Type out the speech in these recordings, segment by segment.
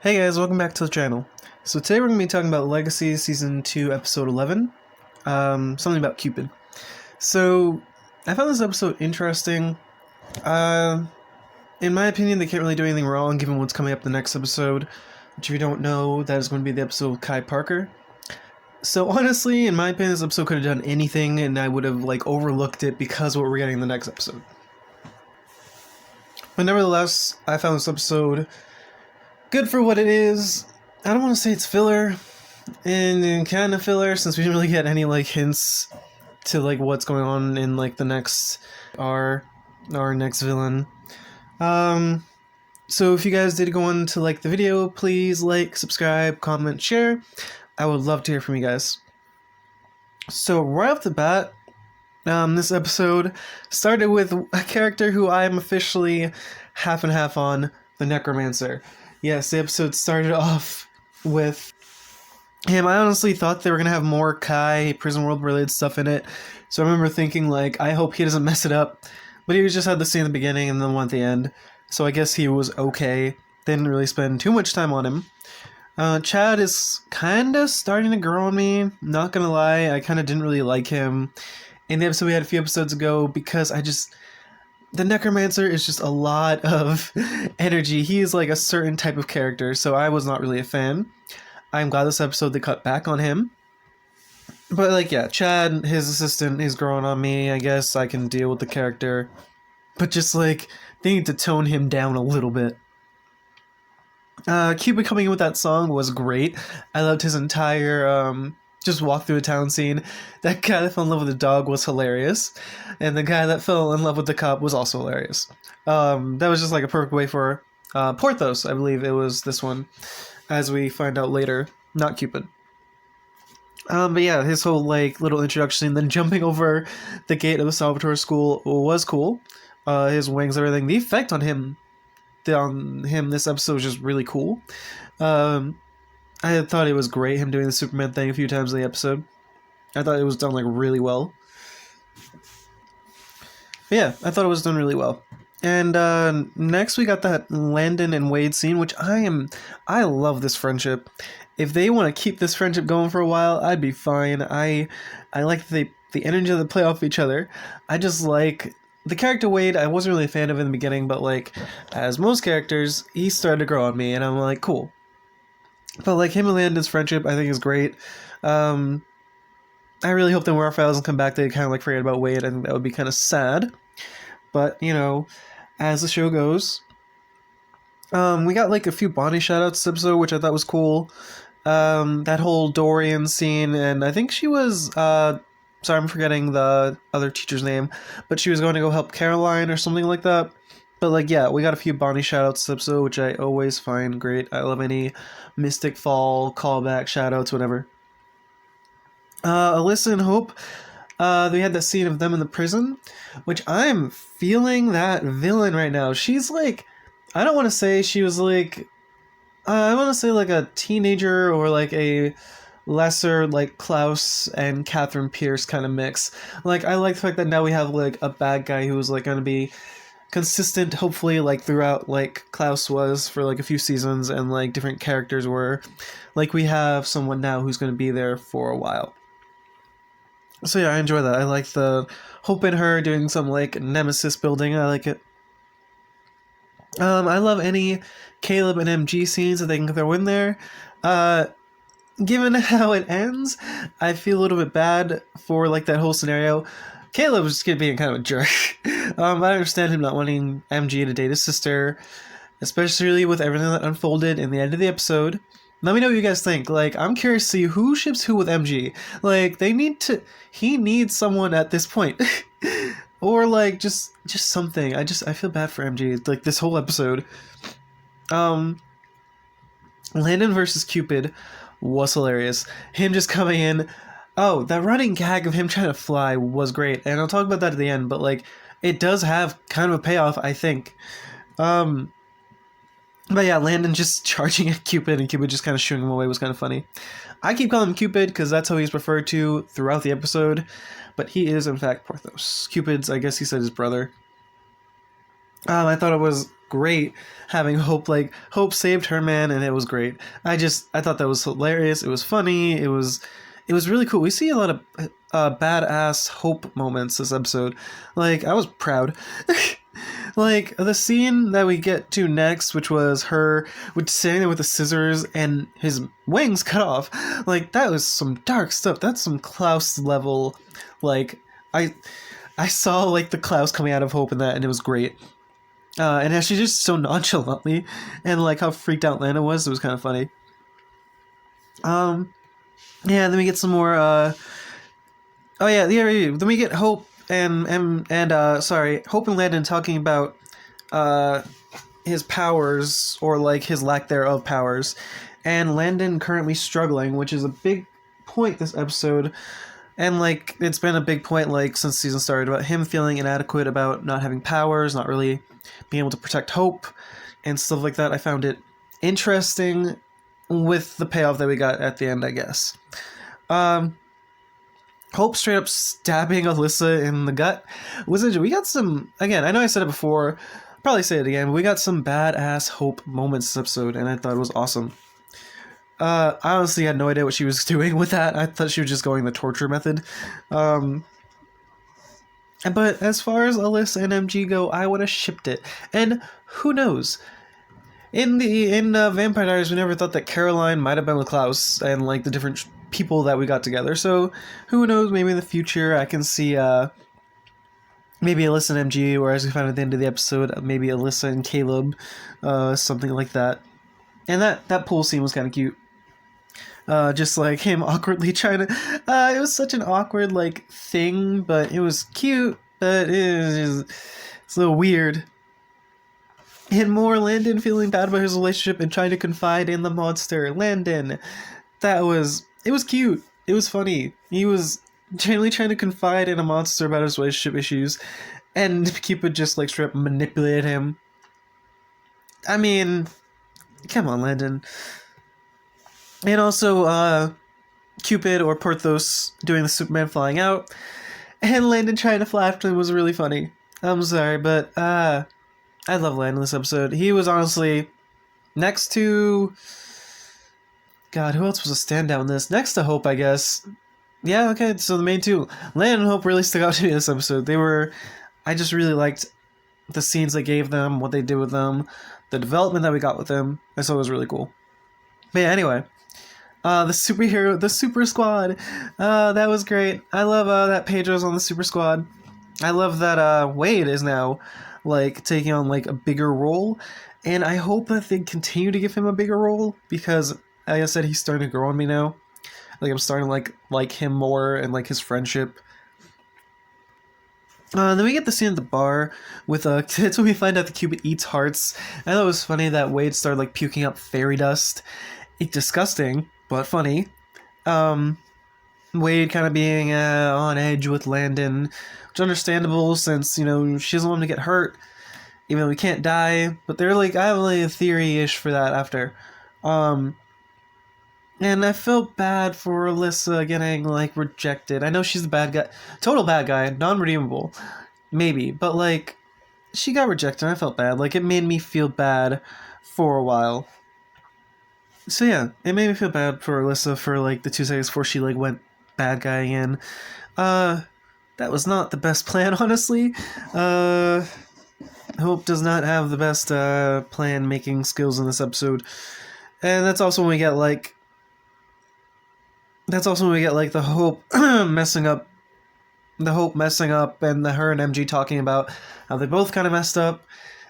Hey guys, welcome back to the channel. So today we're going to be talking about Legacies Season 2, Episode 11, something about Cupid. So, I found this episode interesting. In my opinion, they can't really do anything wrong given what's coming up the next episode, which if you don't know, that is going to be the episode with Kai Parker. So honestly, in my opinion, this episode could have done anything and I would have overlooked it because of what we're getting in the next episode. But nevertheless, I found this episode good for what it is. I don't want to say it's filler, and kind of filler since we didn't really get any hints to what's going on in the next our next villain. So if you guys did go on to the video, please subscribe, comment, share. I would love to hear from you guys. So right off the bat, this episode started with a character who I am officially half and half on, the Necromancer. Yes, the episode started off with him. I honestly thought they were going to have more Kai Prison World related stuff in it. So I remember thinking, I hope he doesn't mess it up. But he just had the scene at the beginning and then one at the end. So I guess he was okay. Didn't really spend too much time on him. Chad is kind of starting to grow on me. Not going to lie, I kind of didn't really like him in the episode we had a few episodes ago because the Necromancer is just a lot of energy. He is a certain type of character, so I was not really a fan. I'm glad this episode they cut back on him. But yeah, Chad, his assistant, is growing on me. I guess I can deal with the character. But just they need to tone him down a little bit. Cupid coming in with that song was great. I loved his entire just walk through a town scene. That guy that fell in love with the dog was hilarious, and the guy that fell in love with the cop was also hilarious. That was just a perfect way for Porthos, I believe it was this one, as we find out later, not Cupid. But yeah, his whole little introduction, then jumping over the gate of the Salvatore school was cool. His wings, everything, the effect on him this episode was just really cool. I thought it was great, him doing the Superman thing a few times in the episode. I thought it was done really well. But yeah, I thought it was done really well. And next we got that Landon and Wade scene, which I love this friendship. If they want to keep this friendship going for a while, I'd be fine. I like the energy that they play off each other. I just like the character Wade. I wasn't really a fan of in the beginning, but as most characters, he started to grow on me, and I'm cool. But him and Landon's friendship, I think, is great. I really hope that when Raphael doesn't come back, they kind of forget about Wade. I think that would be kind of sad. But as the show goes, we got a few Bonnie shoutouts this episode, which I thought was cool. That whole Dorian scene, and I think she was sorry, I'm forgetting the other teacher's name, but she was going to go help Caroline or something like that. But yeah, we got a few Bonnie shoutouts this episode, which I always find great. I love any Mystic Fall callback shoutouts, whatever. Alyssa and Hope, they had that scene of them in the prison, which I'm feeling that villain right now. She's I don't want to say she was I want to say a teenager or a lesser Klaus and Catherine Pierce kind of mix. I like the fact that now we have a bad guy who's going to be consistent, hopefully throughout Klaus was for a few seasons, and different characters were we have someone now who's going to be there for a while. So yeah, I enjoy that. I like the Hope in her doing some nemesis building. I like it. I love any Caleb and MG scenes that they can throw in there. Given how it ends, I feel a little bit bad for that whole scenario. Caleb was just being kind of a jerk. I understand him not wanting MG to date his sister, especially with everything that unfolded in the end of the episode. Let me know what you guys think. I'm curious to see who ships who with MG. He needs someone at this point. Or just something. I feel bad for MG. This whole episode. Landon versus Cupid was hilarious. Him just coming in. Oh, that running gag of him trying to fly was great. And I'll talk about that at the end, but it does have kind of a payoff, I think. But yeah, Landon just charging at Cupid and Cupid just kind of shooing him away was kind of funny. I keep calling him Cupid because that's how he's referred to throughout the episode, but he is in fact Porthos. Cupid's, I guess he said, his brother. I thought it was great having Hope, like Hope saved her man, and it was great. I thought that was hilarious. It was funny. It was really cool. We see a lot of badass Hope moments this episode. Like, I was proud. Like the scene that we get to next, which was her with standing there with the scissors and his wings cut off. Like, that was some dark stuff. That's some Klaus level. Like, I saw like the Klaus coming out of Hope in that, and it was great. And actually just so nonchalantly, and like how freaked out Lana was, it was kind of funny. Yeah, then we get some more. Oh yeah, then we get Hope and sorry, Hope and Landon talking about his powers, or like his lack thereof powers, and Landon currently struggling, which is a big point this episode. And like it's been a big point like since season started about him feeling inadequate about not having powers, not really being able to protect Hope and stuff like that. I found it interesting with the payoff that we got at the end, I guess. Hope straight up stabbing Alyssa in the gut was interesting. We got some, again, I know I said it before, I'll probably say it again, but we got some badass Hope moments this episode, and I thought it was awesome. I honestly had no idea what she was doing with that. I thought she was just going the torture method. But as far as Alyssa and MG go, I would have shipped it. And who knows? In Vampire Diaries, we never thought that Caroline might have been with Klaus and like the different people that we got together. So who knows? Maybe in the future I can see maybe Alyssa and MG, or as we found at the end of the episode, maybe Alyssa and Caleb, something like that. And that pool scene was kind of cute. Just like him awkwardly trying to. It was such an awkward like thing, but it was cute. But it's a little weird. And more Landon feeling bad about his relationship and trying to confide in the monster. Landon, it was cute. It was funny. He was genuinely trying to confide in a monster about his relationship issues, and Cupid just like straight up manipulated him. I mean, come on, Landon. And also, Cupid or Porthos doing the Superman flying out, and Landon trying to fly after him was really funny. I'm sorry, but I love Landon this episode. He was honestly next to... God, who else was a standout in this? Next to Hope, I guess. Yeah, okay, so the main two. Landon and Hope really stuck out to me this episode. I just really liked the scenes they gave them, what they did with them, the development that we got with them. I thought it was really cool. But yeah, anyway. The Super Squad. That was great. I love that Pedro's on the Super Squad. I love that Wade is now like taking on like a bigger role, and I hope that they continue to give him a bigger role, because like I said, he's starting to grow on me now. Like I'm starting to like him more, and like his friendship. Then we get the scene at the bar with it's when we find out that Cupid eats hearts. I thought it was funny that Wade started like puking up fairy dust. It's disgusting, but funny. Wade kind of being on edge with Landon, which is understandable since, she doesn't want him to get hurt, even though he can't die. But they're like, I have like a theory-ish for that after. And I felt bad for Alyssa getting like rejected. I know she's the bad guy, total bad guy, non-redeemable, maybe, but like she got rejected and I felt bad. Like it made me feel bad for a while. So yeah, it made me feel bad for Alyssa for like the 2 seconds before she like went bad guy again. That was not the best plan, honestly. Hope does not have the best plan making skills in this episode. And that's also when we get like the Hope messing up, and her and MG talking about how they both kind of messed up.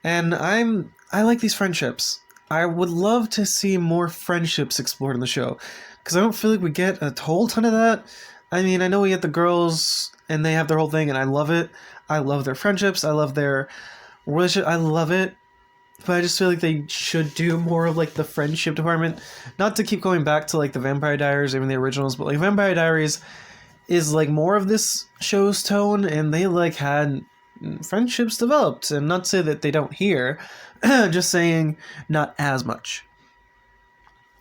And I like these friendships. I would love to see more friendships explored in the show, because I don't feel like we get a whole ton of that. I mean, I know we get the girls and they have their whole thing, and I love it. I love their friendships. I love their relationship. I love it. But I just feel like they should do more of like the friendship department. Not to keep going back to like the Vampire Diaries, even the originals, but like Vampire Diaries is like more of this show's tone, and they like had friendships developed. And not to say that they don't here, just saying not as much.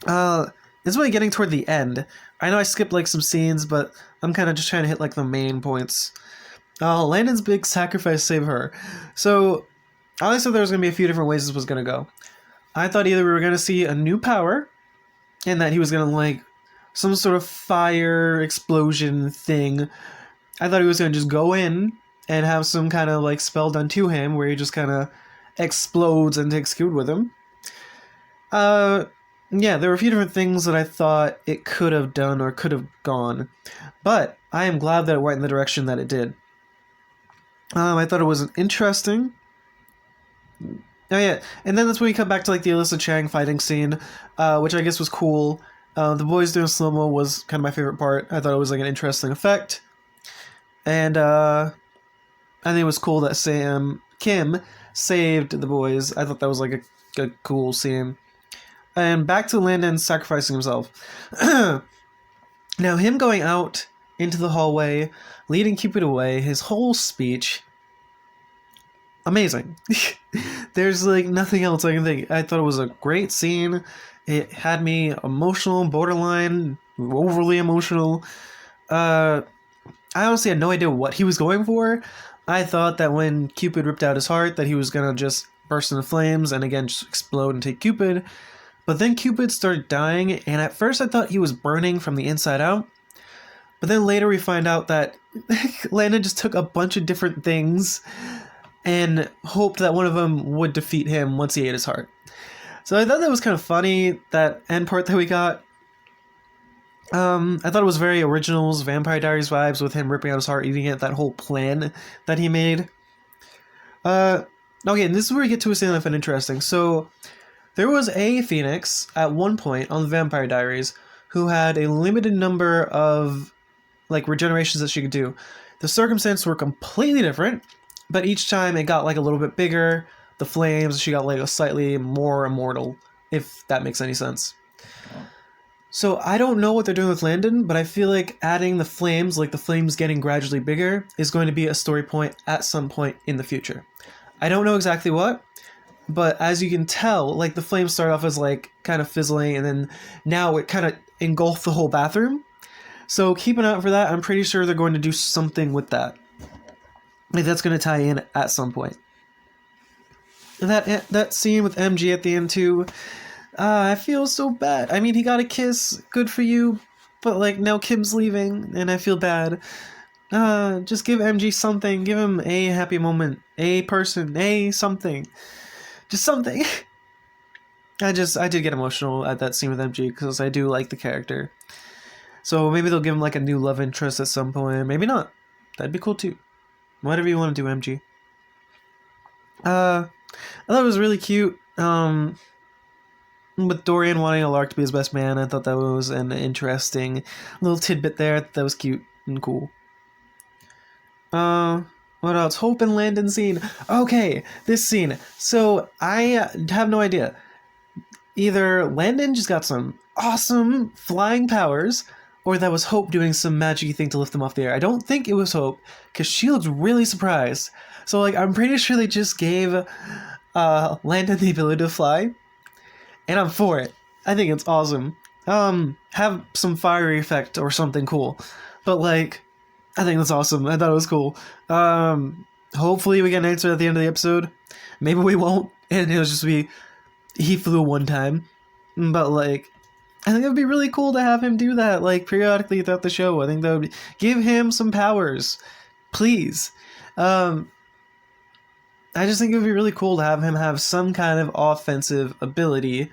This is really getting toward the end. I know I skipped like some scenes, but I'm kind of just trying to hit like the main points. Landon's big sacrifice save her. So I always thought there was going to be a few different ways this was going to go. I thought either we were going to see a new power, and that he was going to, like, some sort of fire explosion thing. I thought he was going to just go in and have some kind of, like, spell done to him where he just kind of explodes and takes Cupid with him. Yeah, there were a few different things that I thought it could have done or could have gone, but I am glad that it went in the direction that it did. I thought it was interesting. Oh yeah, and then that's when we come back to, like, the Alyssa Chang fighting scene, which I guess was cool. The boys doing slow-mo was kind of my favorite part. I thought it was, like, an interesting effect. And I think it was cool that Kim saved the boys. I thought that was, like, a cool scene. And back to Landon sacrificing himself. Now, him going out into the hallway, leading Cupid away, his whole speech, amazing. There's, like, nothing else I can think. I thought it was a great scene. It had me emotional, borderline, overly emotional. I honestly had no idea what he was going for. I thought that when Cupid ripped out his heart, that he was gonna just burst into flames and again just explode and take Cupid. But then Cupid started dying, and at first I thought he was burning from the inside out. But then later we find out that Landon just took a bunch of different things and hoped that one of them would defeat him once he ate his heart. So I thought that was kind of funny, that end part that we got. I thought it was very Originals, Vampire Diaries vibes with him ripping out his heart, eating it, that whole plan that he made. Okay, and this is where we get to a scene that I found interesting. So there was a Phoenix at one point on the Vampire Diaries who had a limited number of, like, regenerations that she could do. The circumstances were completely different, but each time it got, like, a little bit bigger. The flames, she got, like, a slightly more immortal, if that makes any sense. So I don't know what they're doing with Landon, but I feel like adding the flames, like the flames getting gradually bigger, is going to be a story point at some point in the future. I don't know exactly what, but as you can tell, like, the flames start off as, like, kind of fizzling, and then now it kind of engulfed the whole bathroom. So keep an eye out for that. I'm pretty sure they're going to do something with that. Like, that's going to tie in at some point. And that scene with MG at the end too, I feel so bad. I mean, he got a kiss, good for you, but, like, now Kim's leaving, and I feel bad. Just give MG something, give him a happy moment, a person, a something. Just something. I did get emotional at that scene with MG, because I do like the character. So maybe they'll give him, like, a new love interest at some point, maybe not. That'd be cool too. Whatever you want to do, MG. I thought it was really cute, with Dorian wanting a Lark to be his best man. I thought that was an interesting little tidbit there. That was cute and cool. What else? Hope and Landon scene. Okay, this scene. So I have no idea. Either Landon just got some awesome flying powers, or that was Hope doing some magic-y thing to lift them off the air. I don't think it was Hope, because she looked really surprised. So, like, I'm pretty sure they just gave Landon the ability to fly, and I'm for it. I think it's awesome. Have some fiery effect or something cool. But, like, I think that's awesome. I thought it was cool. Hopefully we get an answer at the end of the episode. Maybe we won't, and it'll just be he flew one time. But, like, I think it would be really cool to have him do that, like, periodically throughout the show. I think that would give him some powers. Please. I just think it would be really cool to have him have some kind of offensive ability,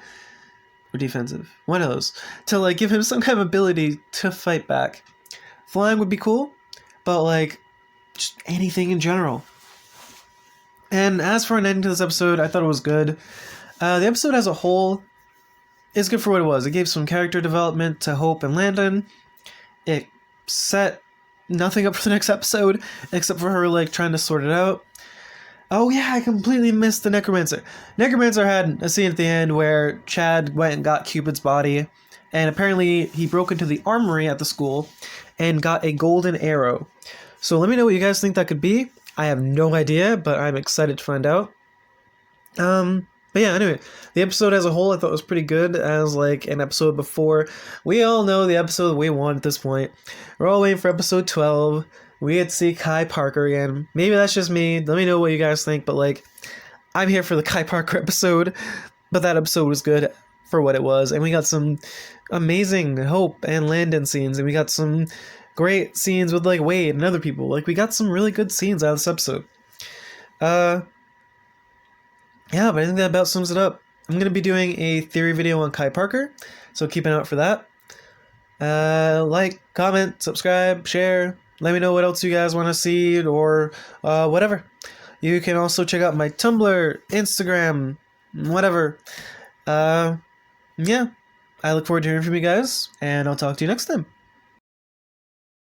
or defensive, one of those, to, like, give him some kind of ability to fight back. Flying would be cool, but, like, just anything in general. And as for an ending to this episode, I thought it was good. The episode as a whole is good for what it was. It gave some character development to Hope and Landon. It set nothing up for the next episode, except for her, like, trying to sort it out. Oh yeah, I completely missed the Necromancer. Necromancer had a scene at the end where Chad went and got Cupid's body, and apparently he broke into the armory at the school and got a golden arrow. So let me know what you guys think that could be. I have no idea, but I'm excited to find out. But yeah, anyway, the episode as a whole I thought was pretty good as, like, an episode before. We all know the episode we want at this point. We're all waiting for episode 12. We get to see Kai Parker again. Maybe that's just me. Let me know what you guys think, but, like, I'm here for the Kai Parker episode, but that episode was good for what it was, and we got some amazing Hope and Landon scenes, and we got some great scenes with like Wade and other people. Like we got some really good scenes out of this episode. Yeah, but I think that about sums it up. I'm gonna be doing a theory video on Kai Parker, so keep an eye out for that. Like, comment, subscribe, share. Let me know what else you guys want to see or whatever. You can also check out my Tumblr, Instagram, whatever. Yeah, I look forward to hearing from you guys, and I'll talk to you next time.